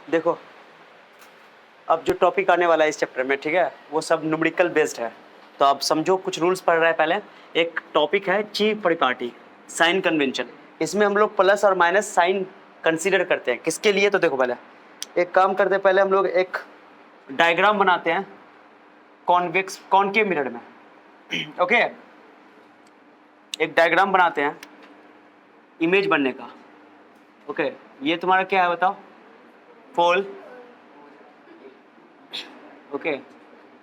देखो अब जो टॉपिक आने वाला है इस चैप्टर में, ठीक है, वो सब न्यूमेरिकल बेस्ड है। तो आप समझो, कुछ रूल्स पढ़ रहा है। पहले एक टॉपिक है ची परिपाटी, साइन कन्वेंशन। इसमें हम लोग प्लस और माइनस साइन कंसीडर करते हैं। किसके लिए? तो देखो, पहले एक काम करते हैं, पहले हम लोग एक डायग्राम बनाते हैं कॉन्वेक्स कॉनकेव मिरर में। ओके, एक डायग्राम बनाते हैं इमेज बनने का। ओके, ये तुम्हारा क्या है बताओ? पोल। ओके,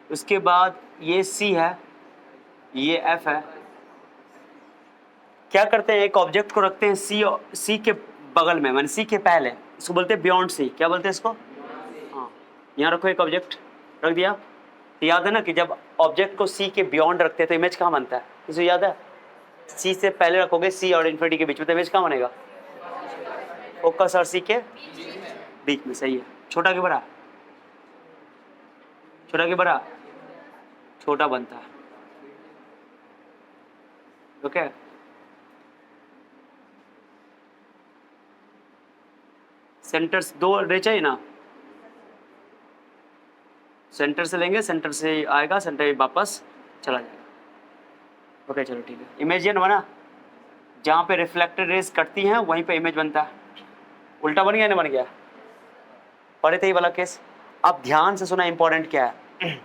उसके बाद ये C है, ये F है। क्या करते हैं, एक ऑब्जेक्ट को रखते हैं C के बगल में, माने C के पहले। इसको बोलते हैं बियॉन्ड C। क्या बोलते हैं इसको? हाँ, यहाँ रखो एक ऑब्जेक्ट, रख दिया। तो याद है ना कि जब ऑब्जेक्ट को C के बियॉन्ड रखते हैं तो इमेज कहाँ बनता है? इसे याद है? C से पहले रखोगे C और इन्फिनिटी के बीच में, तो इमेज कहाँ बनेगा? फोकस और C के बीच में। सही है। छोटा के बड़ा? छोटा के बड़ा? छोटा बनता है। ओके, सेंटर्स दो रे चाहिए ना, सेंटर से लेंगे, सेंटर से आएगा, सेंटर वापस चला जाएगा। ओके चलो ठीक है। इमेज ये बना, जहाँ पे रिफ्लेक्टेड रेज कटती हैं वहीं पे इमेज बनता है। उल्टा बन गया ना? बन गया। पढ़े थे ये वाला केस। अब ध्यान से सुना, इंपॉर्टेंट क्या है।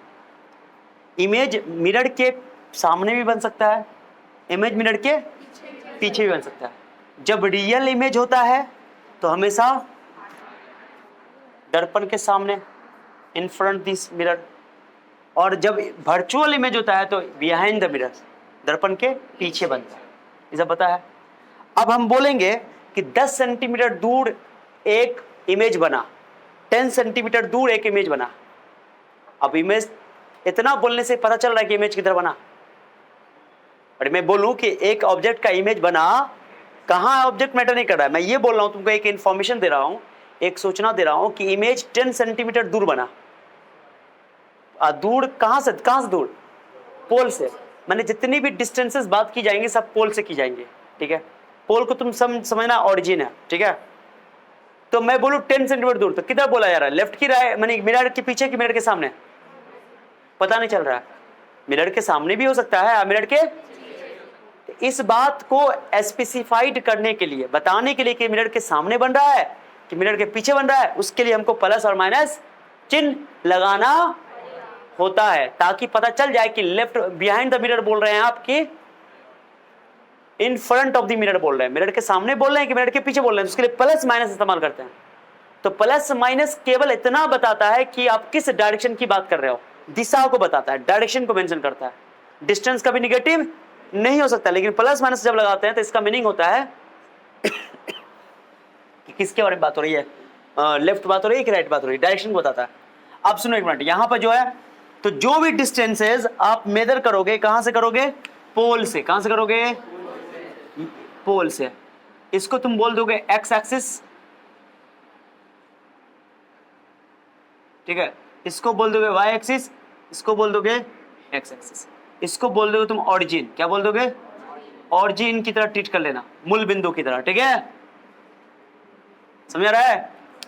इमेज मिरर के सामने भी बन सकता है, इमेज मिरर के पीछे भी बन सकता है। जब रियल इमेज होता है तो हमेशा दर्पण के सामने, इन फ्रंट दिस मिरर, और जब वर्चुअल इमेज होता है तो बिहाइंड द मिरर, दर्पण के पीछे बनता है। ये सब पता है। अब हम बोलेंगे कि 10 सेंटीमीटर दूर एक इमेज बना, 10 सेंटीमीटर दूर एक इमेज बना। अब इमेज, इतना बोलने से पता चल रहा है कि इमेज किधर बना। और मैं बोलूं कि एक ऑब्जेक्ट का इमेज बना, कहां ऑब्जेक्ट मैटर नहीं कर रहा है। मैं ये बोल रहा हूं, तुमको एक इंफॉर्मेशन दे रहा हूं, एक सूचना दे रहा हूं कि इमेज 10 सेंटीमीटर दूर बना। दूर कहां से दूर? पोल से। मैंने जितनी भी डिस्टेंसेस बात की जाएंगी सब पोल से की जाएंगी, ठीक है। पोल को तुम समझना ओरिजिन है, ठीक है। तो मैं बोलूं 10 सेंटीमीटर दूर, तो किधर बोला जा रहा है? लेफ्ट की राइट, माने मिरर के पीछे कि मिरर के सामने? पता नहीं चल रहा है। मिरर के सामने भी हो सकता है, मिरर के। इस बात को स्पेसिफाइड करने के लिए, बताने के लिए कि मिरर के सामने बन रहा है कि मिरर के पीछे बन रहा है, उसके लिए हमको प्लस और माइनस चिन्ह लगाना होता है, ताकि पता चल जाए कि लेफ्ट बिहाइंड द मिरर बोल रहे हैं आपकी, in front of the mirror बोल रहे हैं, मिरर के सामने बोल रहे हैं कि मिरर के पीछे बोल रहे हैं। उसके लिए प्लस माइनस इस्तेमाल करते हैं। तो प्लस माइनस केवल इतना बताता है कि आप किस डायरेक्शन की बात कर रहे हो, दिशा को बताता है, डायरेक्शन को मेंशन करता है। डिस्टेंस कभी निगेटिव नहीं हो सकता, लेकिन प्लस माइनस जब लगाते हैं तो इसका मीनिंग होता है कि किसके बारे में बात हो रही है, लेफ्ट बात हो रही है कि राइट बात हो रही है, डायरेक्शन को बताता है। अब सुनो एक मिनट, यहां पर जो है, तो जो भी डिस्टेंसेस आप मेजर करोगे, कहां से करोगे? पोल से। कहां से करोगे? पोल से। इसको तुम बोल दोगे एक्स एक्सिस, ठीक है। इसको बोल दोगे वाई एक्सिस, इसको बोल दोगे एक्स एक्सिस। इसको बोल दोगे तुम ऑरिजिन। क्या बोल दोगे? ऑरिजिन की तरह ट्रीट कर लेना, मूल बिंदु की तरह, ठीक है। समझ रहा है?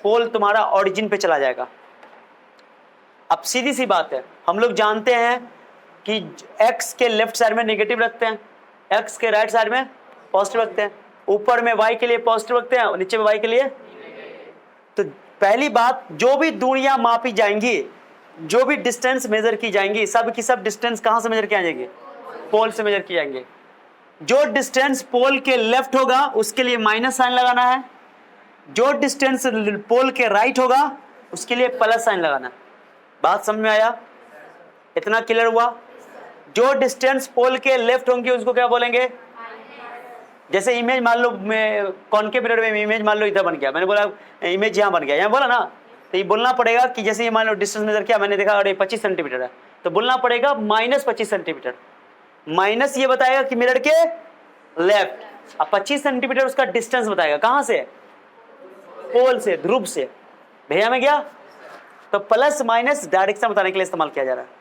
पोल तुम्हारा ऑरिजिन पे चला जाएगा। अब सीधी सी बात है, हम लोग जानते हैं कि एक्स के लेफ्ट साइड में नेगेटिव रखते हैं, एक्स के राइट साइड में पॉजिटिव रखते हैं, ऊपर में वाई के लिए पॉजिटिव रखते हैं और नीचे में वाई के लिए। तो पहली बात, जो भी दूरियां मापी जाएंगी, जो भी डिस्टेंस मेजर की जाएंगी, सब की सब डिस्टेंस कहां से मेजर किया जाएंगे? पोल से मेजर किए जाएंगे। जो डिस्टेंस पोल के लेफ्ट होगा उसके लिए माइनस साइन लगाना है, जो डिस्टेंस पोल के राइट होगा उसके लिए प्लस साइन लगाना है। बात समझ में आया? इतना क्लियर हुआ? जो डिस्टेंस पोल के लेफ्ट होंगे उसको क्या बोलेंगे? जैसे इमेज मान लो, मैं कॉनकेव मिरर में इमेज मान लो इधर बन गया, मैंने बोला इमेज यहाँ बन गया, यहाँ बोला ना, तो ये बोलना पड़ेगा कि जैसे ये मान लो डिस्टेंस मेजर किया, मैंने देखा अरे 25 सेंटीमीटर है, तो बोलना पड़ेगा माइनस 25 सेंटीमीटर। माइनस ये बताएगा कि मिरर के लेफ्ट, अब 25 सेंटीमीटर उसका डिस्टेंस बताएगा, कहां से? पोल से, ध्रुव से। भैया में गया? तो प्लस माइनस डायरेक्शन बताने के लिए इस्तेमाल किया जा रहा है।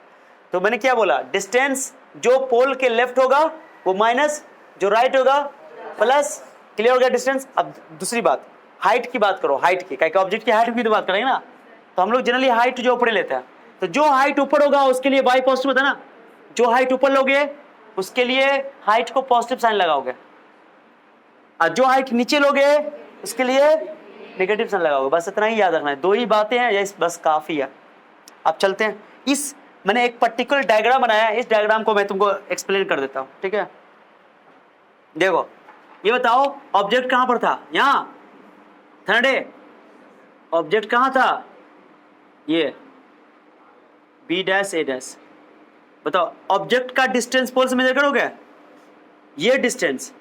तो मैंने क्या बोला? डिस्टेंस जो पोल के लेफ्ट होगा वो माइनस, जो राइट होगा प्लस। क्लियर हो गया डिस्टेंस? अब दूसरी बात, हाइट की बात करो, हाइट की, क्या ऑब्जेक्ट की हाइट की तो बात करेंगे ना, तो हम लोग जनरली हाइट जो ऊपर लेते हैं, तो जो हाइट ऊपर होगा उसके लिए y पॉजिटिव होता है ना, जो हाइट ऊपर लोगे उसके लिए हाइट को पॉजिटिव साइन लगाओगे, और जो हाइट नीचे लोगे उसके लिए नेगेटिव साइन लगाओगे। बस इतना ही याद रखना है, दो ही बातें हैं, ये बस काफी है। अब चलते हैं, इस मैंने एक पर्टिकुलर डायग्राम बनाया है, इस डायग्राम को मैं तुमको एक्सप्लेन कर देता हूं, ठीक है। देखो ये बताओ ऑब्जेक्ट कहां पर था, यहां थर्डे ऑब्जेक्ट कहां था, ये बी डैश ए डैश। बताओ ऑब्जेक्ट का डिस्टेंस पोल से मेजर करोगे, ये डिस्टेंस,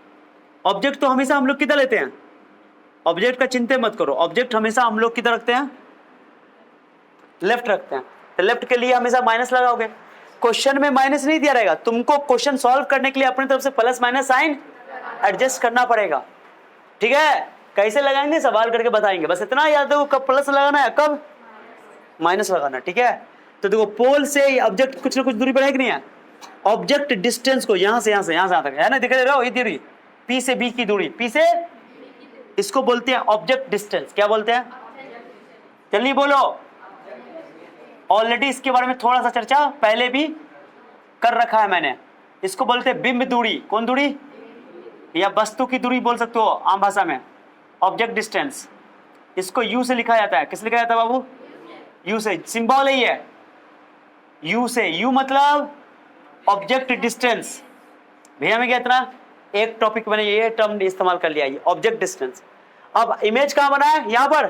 ऑब्जेक्ट तो हमेशा हम लोग किधर लेते हैं, ऑब्जेक्ट का चिंता मत करो, ऑब्जेक्ट हमेशा हम लोग किधर रखते हैं, लेफ्ट रखते हैं, तो लेफ्ट के लिए हमेशा माइनस लगाओगे। क्वेश्चन में माइनस नहीं दिया रहेगा, तुमको क्वेश्चन सॉल्व करने के लिए अपनी तरफ से प्लस माइनस साइन एडजस्ट करना पड़ेगा, ठीक है। कैसे लगाएंगे सवाल करके बताएंगे, बस इतना याद रखो, कब प्लस लगाना है कब माइनस लगाना, ठीक है। तो देखो पोल से ऑब्जेक्ट कुछ ना कुछ दूरी पर है कि नहीं है, ऑब्जेक्ट डिस्टेंस को यहां से यहां तक है ना, दिख रहा हो ये दूरी, पी से बी की दूरी, पी से, इसको बोलते हैं ऑब्जेक्ट डिस्टेंस। क्या बोलते हैं, जल्दी बोलो, ऑलरेडी इसके बारे में थोड़ा सा चर्चा पहले भी कर रखा है मैंने। इसको बोलते हैं बिंब दूरी, कौन दूरी, या वस्तु की दूरी बोल सकते हो आम भाषा में, ऑब्जेक्ट डिस्टेंस। इसको यू से लिखा जाता है, किस लिखा जाता है बाबू, यू से, सिंबल ही है यू से, यू मतलब ऑब्जेक्ट डिस्टेंस। भैया में क्या इतना एक टॉपिक मैंने ये टर्म इस्तेमाल कर लिया, ये ऑब्जेक्ट डिस्टेंस। अब इमेज कहां बना है, यहां पर,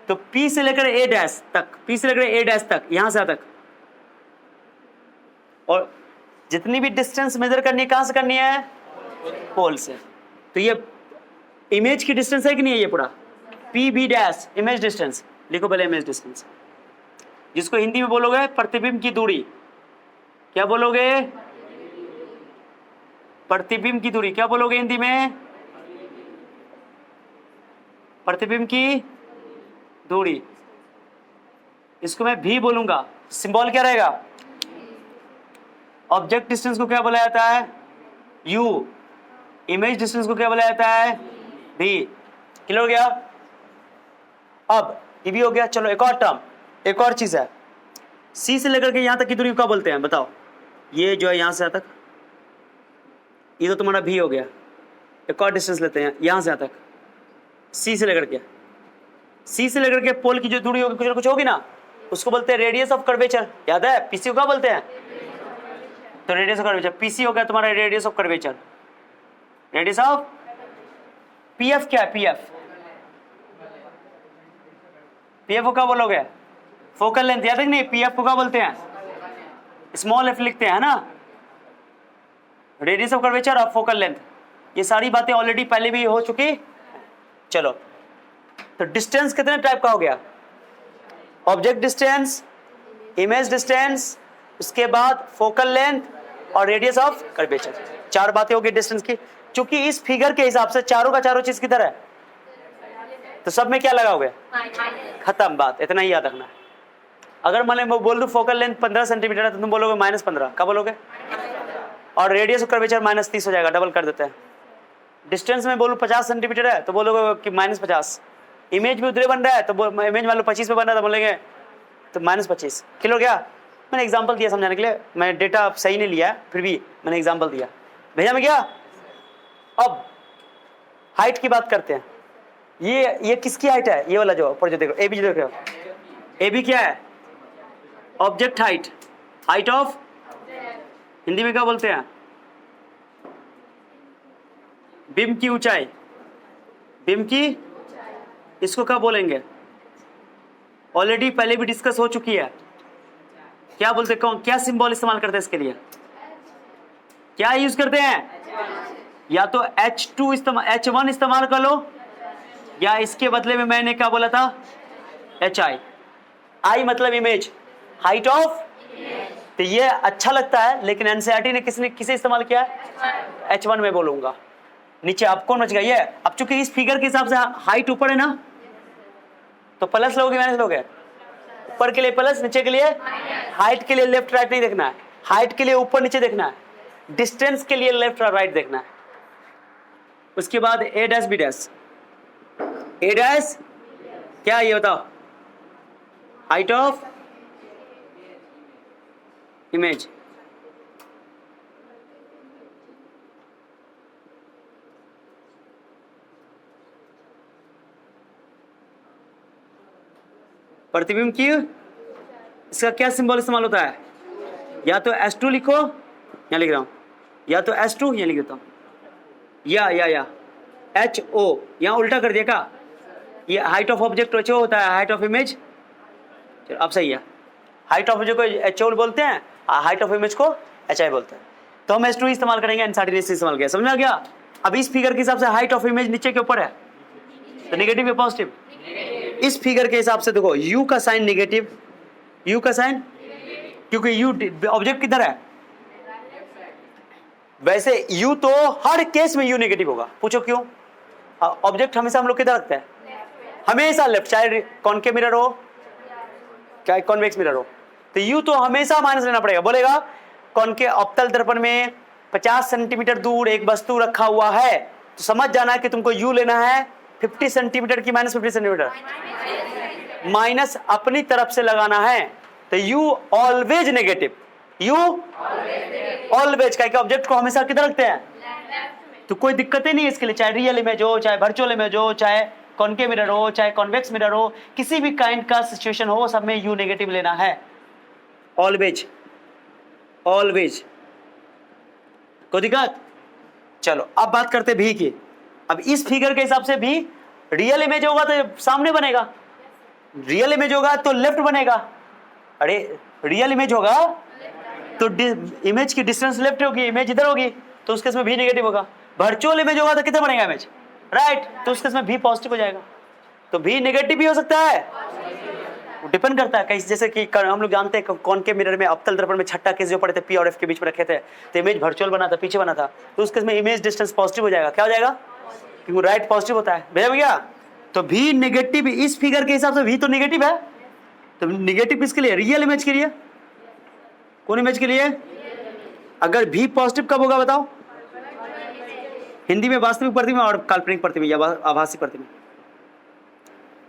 तो P से लेकर A डैश तक, P से लेकर A डैश तक, यहां से तक, और जितनी भी डिस्टेंस मेजर करनी है कहां से करनी है, पोल से। तो ये इमेज की डिस्टेंस है कि नहीं है, ये पूरा P B dash image distance, लिखो पहले इमेज डिस्टेंस, जिसको हिंदी में बोलोगे प्रतिबिंब की दूरी। क्या बोलोगे, प्रतिबिंब की दूरी। क्या बोलोगे हिंदी में, प्रतिबिंब की दूरी। इसको मैं भी बोलूंगा, सिंबल क्या रहेगा, ऑब्जेक्ट डिस्टेंस को क्या बोला जाता है, यू, इमेज डिस्टेंस को क्या बोला जाता है, भी। क्लियर हो गया। अब ये भी हो गया, चलो एक और टर्म, एक और चीज है, सी से लेकर के यहां तक की दूरी क्या बोलते हैं, बताओ। ये जो है यहां से यहां तक, ये तो तुम्हारा भी हो गया। एक और डिस्टेंस लेते हैं यहां से यहां तक, सी से लेकर के, सी से लेकर के पोल की जो दूरी होगी कुछ ना कुछ होगी ना, उसको बोलते हैं रेडियस ऑफ कर्वेचर। याद है, पीसी को क्या बोलते हैं, तो रेडियस ऑफ कर्वेचर, पीसी हो गया तुम्हारा radius of curvature, radius of, PF क्या है, पीएफ, पीएफ को क्या बोलोगे, फोकल लेंथ। याद है कि नहीं, पीएफ को क्या बोलते हैं, स्मॉल एफ लिखते हैं ना, रेडियस ऑफ कर्वेचर और फोकल लेंथ। ये सारी बातें ऑलरेडी पहले भी हो चुकी। चलो तो डिस्टेंस कितने टाइप का हो गया, ऑब्जेक्ट डिस्टेंस, इमेज डिस्टेंस, उसके बाद फोकल लेंथ और रेडियस ऑफ कर्वेचर। चार बातें हो गई डिस्टेंस की। चूंकि इस फिगर के हिसाब से चारों का चारों चीज किधर है, तो सब में क्या लगाओगे, खत्म बात, इतना ही याद रखना है। अगर मैं बोल दूं फोकल लेंथ 15 सेंटीमीटर है तो तुम बोलोगे -15, क्या बोलोगे, और रेडियस ऑफ कर्वेचर -30 हो जाएगा, डबल कर देते हैं। डिस्टेंस में बोलूं 50 सेंटीमीटर है तो बोलोगे कि -50। इमेज भी उधर बन रहा है तो इमेज मान लो 25 पे बन रहा है तो बोलेंगे तो -25। क्लियर हो गया। मैंने एग्जांपल दिया समझाने के लिए, मैं डेटा सही नहीं लिया फिर भी मैंने एग्जांपल दिया, भेजा में क्या। अब हाइट की बात करते हैं। ये किसकी हाइट है, ये वाला जो ऊपर जो देख रहे हो, ए बी जो देख रहे हो, ए बी क्या है, object height, height of, Hindi में क्या बोलते हैं, बिंब की ऊंचाई, बिंब की, इसको क्या बोलेंगे, ऑलरेडी पहले भी डिस्कस हो चुकी है। क्या बोलते हैं, कौन क्या सिंबल इस्तेमाल करते हैं इसके लिए, क्या यूज करते हैं, या तो H2 इस्तेमाल, H1 इस्तेमाल कर लो, या इसके बदले में मैंने क्या बोला था, HI। I मतलब इमेज, हाइट ऑफ, तो ये अच्छा लगता है लेकिन एनसीईआरटी ने किसे इस्तेमाल किया है, H1 में बोलूंगा। नीचे आप कौन बच गया, ये। अब चूंकि इस फिगर के हिसाब से हाइट ऊपर है ना, तो प्लस लोगे माइनस लोगे, ऊपर के लिए प्लस, नीचे के लिए, हाइट के लिए लेफ्ट राइट नहीं देखना है, हाइट के लिए ऊपर नीचे देखना है, डिस्टेंस के लिए लेफ्ट और राइट देखना है। उसके बाद A dash B dash, A dash क्या है ये बताओ, हाइट ऑफ इमेज। प्रतिबिंब की इसका क्या सिंबल इस्तेमाल होता है, या तो S2 लिखो, यहाँ लिख रहा हूं, या तो S2 यहाँ लिख देता हूं, या HO यहाँ उल्टा कर दिया क्या, ये हाइट ऑफ ऑब्जेक्ट HO होता है, हाइट ऑफ इमेज, चलो अब सही है, हाइट ऑफ ऑब्जेक्ट को HO बोलते हैं, हाइट ऑफ इमेज को HI बोलते हैं। तो हम S2 इस्तेमाल करेंगे, एनसीईआरटी इस्तेमाल किया, समझ में आ गया। अब इस फिगर के हिसाब से हाइट ऑफ इमेज नीचे के ऊपर है तो नेगेटिव या पॉजिटिव, इस फिगर के हिसाब से देखो U का साइन नेगेटिव, U का साइन, क्योंकि U ऑब्जेक्ट किधर है, वैसे U तो हर केस में U नेगेटिव होगा, पूछो क्यों, ऑब्जेक्ट हमेशा हम लोग किधर रखते हैं, हमेशा लेफ्ट, चाहे कॉनकेव मिरर हो चाहे कॉन्वेक्स मिरर हो, तो U तो हमेशा माइनस लेना पड़ेगा, बोलेगा कॉनकेव अवतल दर्पण में 50 सेंटीमीटर दूर एक वस्तु रखा हुआ है, तो समझ जाना है कि तुमको U लेना है 50 सेंटीमीटर की माइनस 50 सेंटीमीटर, माइनस अपनी तरफ से लगाना है, तो U always negative, U always, क्या ऑब्जेक्ट को हमेशा किधर रखते हैं, तो कोई दिक्कत ही नहीं है इसके लिए, चाहे रियल इमेज हो चाहे वर्चुअल इमेज हो चाहे कॉनकेव मिरर हो चाहे कॉन्वेक्स मिरर हो, किसी भी काइंड का सिचुएशन हो सब में U नेगेटिव लेना है, ऑलवेज ऑलवेज, कोई दिक्कत। चलो अब बात करते भी की। अब इस फिगर के हिसाब से भी रियल इमेज होगा तो सामने बनेगा, रियल इमेज होगा तो लेफ्ट बनेगा, अरे रियल इमेज होगा तो इमेज की डिस्टेंस लेफ्ट होगी, इमेज इधर होगी तो उसके इसमें भी नेगेटिव होगा, वर्चुअल इमेज होगा तो किधर बनेगा इमेज, राइट, तो उसके इसमें भी पॉजिटिव हो जाएगा, तो भी नेगेटिव भी हो सकता है, डिपेंड करता है कहीं, जैसे कि हम लोग जानते हैं कॉनकेव मिरर में अवतल दर्पण में छठा केस जो पड़े थे P और F के बीच में रखे थे, तो इमेज वर्चुअल बना था, पीछे बना था, तो उसके इसमें इमेज डिस्टेंस पॉजिटिव हो जाएगा, क्या हो जाएगा, क्योंकि राइट पॉजिटिव होता है, भेजा भैया, तो भी नेगेटिव, इस फिगर के हिसाब से भी तो नेगेटिव है, तो नेगेटिव किसके लिए, रियल इमेज के लिए, कौन इमेज के लिए, अगर भी पॉजिटिव कब होगा बताओ, हिंदी में वास्तविक प्रतिबिंब और काल्पनिक प्रतिबिंब या आभासी प्रतिबिंब,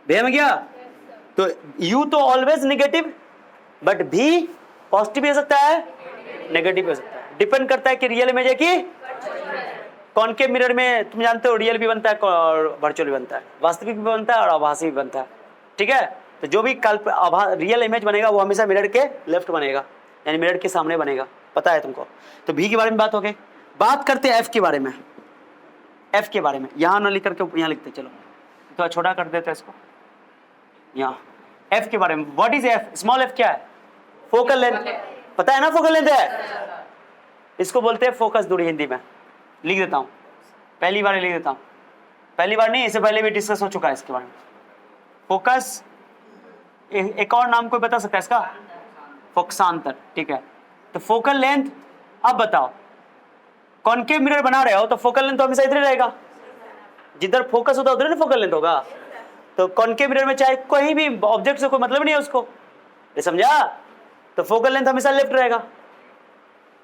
भैया में क्या, तो U तो ऑलवेज नेगेटिव बट भी पॉजिटिव हो सकता है, नेगेटिव हो सकता है, डिपेंड करता है कि रियल इमेज है कि कॉनकेव मिरर में तुम जानते हो रियल भी बनता है और वर्चुअल भी बनता है, वास्तविक भी बनता है और आभासी भी बनता है, ठीक है, तो जो भी रियल इमेज बनेगा वो हमेशा मिरर के लेफ्ट बनेगा, यानी मिरर के सामने बनेगा, पता है तुमको। तो भी के बारे में बात हो गई, बात करते हैं F के बारे में, F के बारे में यहाँ ना लिख करके यहाँ लिखते, चलो थोड़ा छोटा कर देते हैं इसको, यहाँ F के बारे में, what is F, small f क्या है, फोकल लेंथ, पता है ना फोकल लेंथ है, इसको बोलते हैं फोकस दूरी, हिंदी में लिख देता हूँ, पहली बार लिख देता हूँ, पहली बार नहीं, इससे पहले भी डिस्कस हो चुका है इसके बारे में, फोकस, एक और नाम कोई बता सकता है इसका, फोकसांतर, ठीक है, तो फोकल लेंथ, अब बताओ कॉनकेव मिरर बना रहे हो तो फोकल लेंथ तो हमेशा इधर रहेगा, जिधर फोकस होता है उधर ना फोकल लेंथ होगा, तो कॉनकेव मिरर में चाहे कोई भी ऑब्जेक्ट से कोई मतलब नहीं है उसको, ये समझा, तो फोकल लेंथ हमेशा लेफ्ट रहेगा,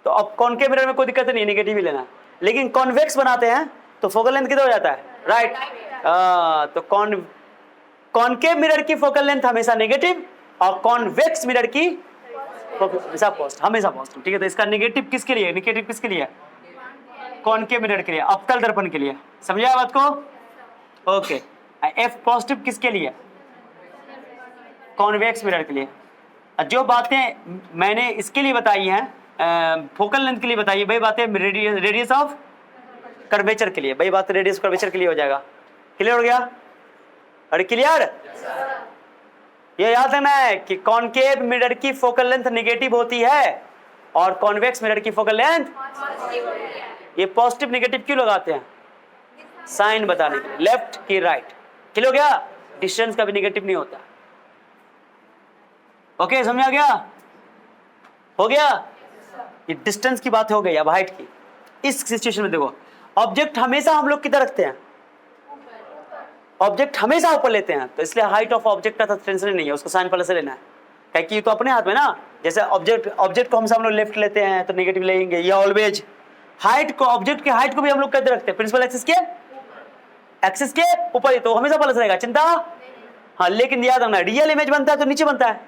तो अब कॉनकेव मिरर में कोई दिक्कत नहीं, नेगेटिव ही लेना है, लेकिन कॉन्वेक्स बनाते हैं तो फोकल लेंथ किधर हो जाता है, राइट, तो कॉनकेव मिरर की फोकल लेंथ हमेशा नेगेटिव और कॉन्वेक्स मिरर की हमेशा पॉजिटिव, ठीक है, तो इसका नेगेटिव किसके लिए, नेगेटिव किसके लिए, कॉनकेव मिरर के लिए, अवतल दर्पण के लिए, समझा बात को, ओके, F पॉजिटिव किसके लिए, कॉन्वेक्स मिरर के लिए। जो बातें मैंने इसके लिए बताई हैं फोकल लेंथ के लिए बताई है, वही बातें रेडियस ऑफ कर्वेचर के लिए, वही बात रेडियस कर्वेचर के लिए हो जाएगा, क्लियर हो गया, अरे क्लियर, ये याद रखना है कि कॉनकेव मिरर की फोकल लेंथ नेगेटिव होती है और कॉन्वेक्स मिरर की फोकल लेंथ, ये पॉजिटिव नेगेटिव क्यों लगाते हैं, साइन बताने के लिए, लेफ्ट की राइट, क्लियर हो गया, डिस्टेंस का भी नेगेटिव नहीं होता, ओके, समझा गया, हो गया, ये डिस्टेंस की बात हो गई, अब हाइट की, इस सिचुएशन में देखो ऑब्जेक्ट हमेशा हम लोग किधर रखते हैं, ऑब्जेक्ट हमेशा ऊपर लेते हैं, तो इसलिए हाइट ऑफ ऑब्जेक्ट का टेंशन नहीं है, उसको साइन पहले से लेना है, क्योंकि तो अपने हाथ में ना, जैसे ऑब्जेक्ट को हम लोग लेफ्ट लेते हैं तो नेगेटिव लेंगे, या ऑलवेज हाइट को, ऑब्जेक्ट के हाइट को भी हम लोग कैसे रखते हैं, प्रिंसिपल एक्सिस के एक्सिस के ऊपर ही, तो हमेशा प्लस रहेगा, चिंता। हाँ, लेकिन याद रखना रियल इमेज बनता है तो नीचे बनता है,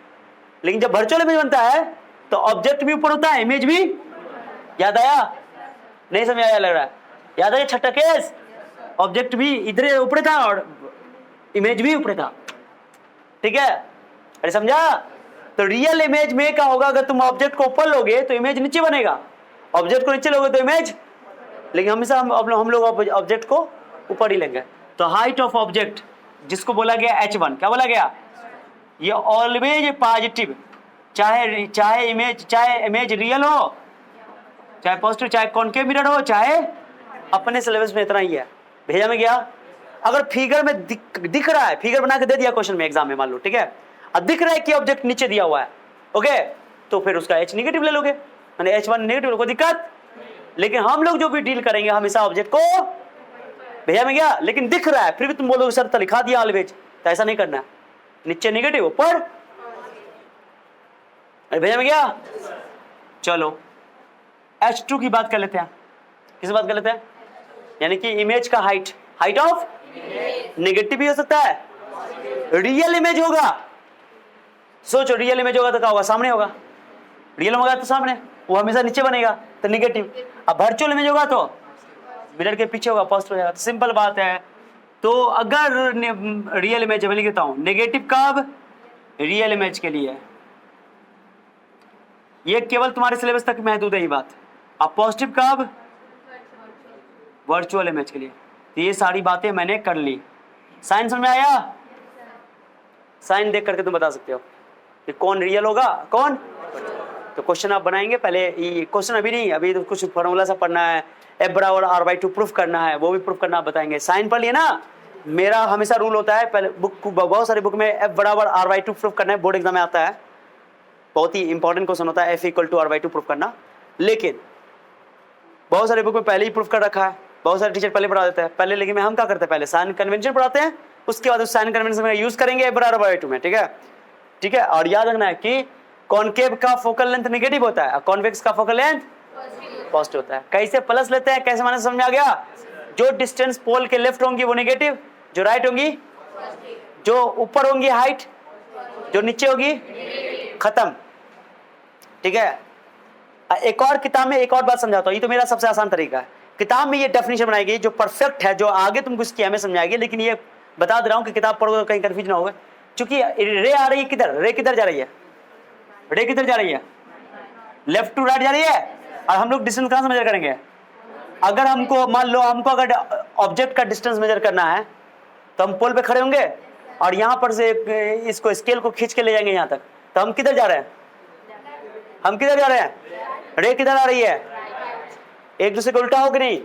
लेकिन जब वर्चुअल इमेज बनता है तो ऑब्जेक्ट भी ऊपर होता है, इमेज भी। याद आया? नहीं समझ आया लग रहा है? याद आया छठा केस? ऑब्जेक्ट भी इधर ऊपर था और इमेज भी ऊपर था, ठीक है? अरे समझा? तो रियल इमेज में क्या होगा, अगर तुम ऑब्जेक्ट को ऊपर लोगे तो इमेज नीचे बनेगा, ऑब्जेक्ट को नीचे लोगे तो इमेज, लेकिन हमेशा हम लोग ऑब्जेक्ट को ऊपर ही लेंगे। तो हाइट ऑफ ऑब्जेक्ट जिसको बोला गया h1, क्या बोला गया? ये ऑलवेज पॉजिटिव, चाहे इमेज रियल हो, चाहे पॉजिटिव, चाहे कॉन्केव मिरर हो, चाहे अपने सिलेबस में इतना ही है, भेजा में गया। अगर फिगर में दिख रहा है, फिगर बना के दे दिया क्वेश्चन में एग्जाम में मान लो, ठीक है, अब दिख रहा है कि ऑब्जेक्ट नीचे दिया हुआ है, ओके, तो फिर उसका h नेगेटिव ले लोगे, यानी h1 नेगेटिव, कोई दिक्कत। लेकिन हम लोग जो भी डील करेंगे हमेशा ऑब्जेक्ट को, भैया में गया, लेकिन दिख रहा है फिर भी तुम बोलोगे सर तो लिखा दिया ऑलवेज, तो ऐसा नहीं करना है, नीचे नेगेटिव ऊपर, भैया में गया। चलो h2 की बात कर लेते हैं, किस बात कर लेते हैं? यानी कि इमेज का हाइट ऑफ नेगेटिव भी हो सकता है, रियल इमेज होगा, सोचो रियल इमेज होगा तो क्या होगा? सामने होगा, रियल होगा तो सामने, वो हमेशा नीचे बनेगा तो नेगेटिव। अब वर्चुअल इमेज होगा तो मिरर के पीछे होगा, पॉजिटिव हो जाएगा, तो सिंपल बात है। तो अगर रियल इमेज मैं लिख देता हूं, नेगेटिव कब? रियल इमेज के लिए, ये केवल तुम्हारे सिलेबस तक महदूद है ये बात। अब पॉजिटिव कब? वर्चुअल इमेज के लिए। तो ये सारी बातें मैंने कर ली, साइन समझ में आया? साइन देख करके तुम बता सकते हो कि कौन रियल होगा, कौन। तो क्वेश्चन आप बनाएंगे, पहले ये क्वेश्चन अभी नहीं, अभी तो कुछ फॉर्मूला सा पढ़ना है, f बराबर r/2 प्रूफ करना है, वो भी प्रूफ करना आप बताएंगे। साइन पढ़ लिए ना, मेरा हमेशा रूल होता है, पहले बहुत सारी बुक में f बराबर r/2 प्रूफ करना है, बोर्ड एग्जाम में आता है, बहुत ही इंपॉर्टेंट क्वेश्चन होता है f = r/2 प्रूफ करना। लेकिन बहुत सारे बुक में पहले ही प्रूफ कर रखा है, बहुत सारे टीचर पहले पढ़ा देते हैं पहले, लेकिन हम क्या करते हैं, पहले साइन कन्वेंशन पढ़ाते हैं, उसके बाद उस साइन कन्वेंशन में यूज करेंगे f बराबर r/2 में, ठीक है, ठीक है। और याद रखना है कि कॉनकेव का फोकल लेंथ नेगेटिव होता है, कॉन्वेक्स का फोकल लेंथ पॉजिटिव होता है। कैसे प्लस लेते हैं, कैसे माने, समझ आ गया? जो डिस्टेंस पोल के लेफ्ट होंगी वो नेगेटिव, जो राइट होंगी, जो ऊपर होंगी हाइट, जो नीचे होगी, खत्म, ठीक है। एक और किताब में एक और बात समझाता हूं, ये तो मेरा सबसे आसान तरीका है। किताब में ये डेफिनेशन बनाई गई जो परफेक्ट है, जो आगे तुमको इसकी हमें समझाएगी, लेकिन ये बता दे रहा हूं कि किताब पढ़ोगे तो कहीं कंफ्यूजन ना होगा, क्योंकि रे आ रही है किधर, रे किधर जा रही है, रे किधर जा रही है, लेफ्ट टू राइट जा रही है, और हम लोग डिस्टेंस कहां से मेजर करेंगे? अगर हमको मान लो हमको अगर ऑब्जेक्ट का डिस्टेंस मेजर करना है तो हम पोल पे खड़े होंगे और यहां पर से इसको स्केल को खींच के ले जाएंगे यहां तक, तो हम किधर जा रहे हैं, हम किधर जा रहे हैं, रे किधर आ रही है, एक दूसरे को उल्टा हो कि नहीं।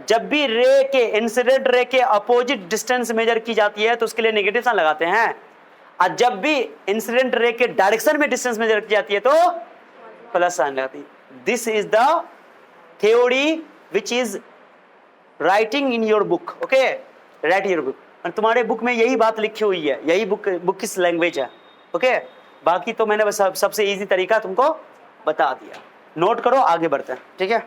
जब भी रे के, इंसिडेंट रे के अपोजिट डिस्टेंस मेजर की जाती है तो उसके लिए नेगेटिव साइन लगाते हैं, और जब भी इंसिडेंट रे के डायरेक्शन में डिस्टेंस मेजर की जाती है तो प्लस साइन लगाती है। This is the theory which is writing in your book, okay, right your book, तुम्हारे बुक में यही बात लिखी हुई है, यही बुक किस लैंग्वेज है, ओके। बाकी तो मैंने बस सबसे इजी तरीका तुमको बता दिया, नोट करो, आगे बढ़ते हैं, ठीक है।